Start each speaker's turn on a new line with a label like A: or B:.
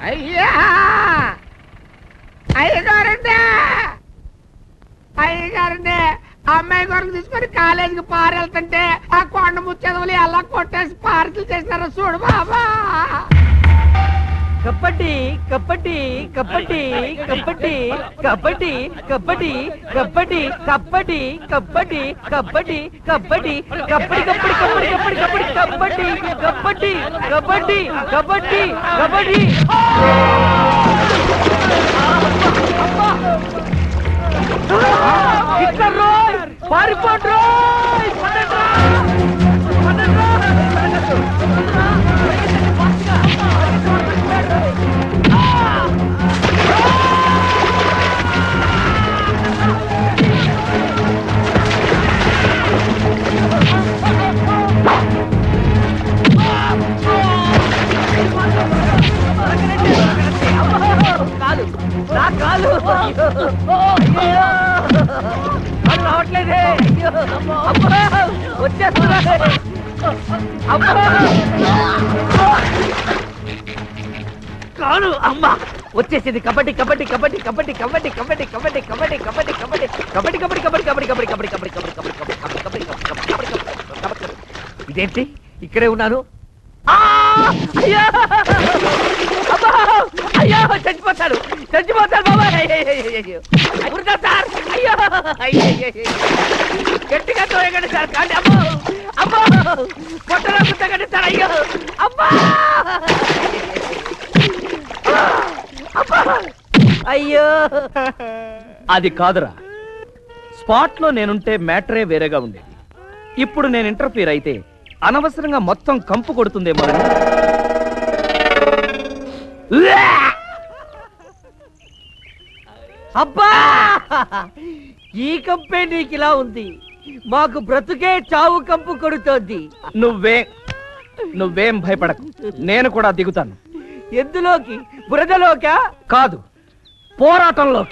A: అయ్యా అయ్యగారండి అయ్యగారండి అమ్మాయి కొరకు తీసుకొని కాలేజీకి పారెళ్తుంటే ఆ కొండ ముచ్చెదవులు ఎలా కొట్టేసి పార్సల్ చేసినారో చూడు బాబా.
B: కబడ్డీ కబడ్డీ కబడ్డీ కబడ్డీ కబడ్డీ కబడ్డీ కబడ్డీ కబడ్డీ కబడ్డీ కబడ్డీ కబడ్డీ కబడ్డీ కబడ్డీ కబడ్డీ కబడ్డీ కబడ్డీ కబడ్డీ కబడ్డీ కబడ్డీ పారిపోండి రావట్లేదే వచ్చేస్తున్నా కాదు అమ్మా వచ్చేసింది. కబడ్డీ కబడ్డీ కబడ్డీ కబడ్డీ కబడ్డీ కబడ్డీ కబడ్డీ కబడ్డీ కబడ్డీ కబడ్డీ కబడ్డీ కబడ్డీ కబడ్డీ కబడ్డీ కబడ్డీ కబడ్డీ కబడ్డీ కబడ్డీ కబడ్డీ. ఇదేంటి ఇక్కడే ఉన్నాను? అయ్యో అయ్యో చచ్చిపోతాడు చచ్చిపోతాడు బాబాయ్. సార్ అయ్యో గట్టిగా తోయగండి సార్. కానీ అమ్మో అమ్మో పొట్టలో గుట్టగండి సార్. అయ్యో అమ్మా అయ్యో.
C: అది కాదురా, స్పాట్ లో నేనుంటే మ్యాటరే వేరేగా ఉండేది. ఇప్పుడు నేను ఇంటర్ఫీర్ అయితే అనవసరంగా మొత్తం కంపు కొడుతుందేమో.
B: అబ్బా ఈ కంపే నీకు ఇలా ఉంది, మాకు బ్రతుకే చావు కంపు కొడుతోంది.
C: నువ్వేం భయపడకు, నేను కూడా దిగుతాను.
B: ఎందులోకి? బురదలోకా?
C: కాదు, పోరాటంలోకి.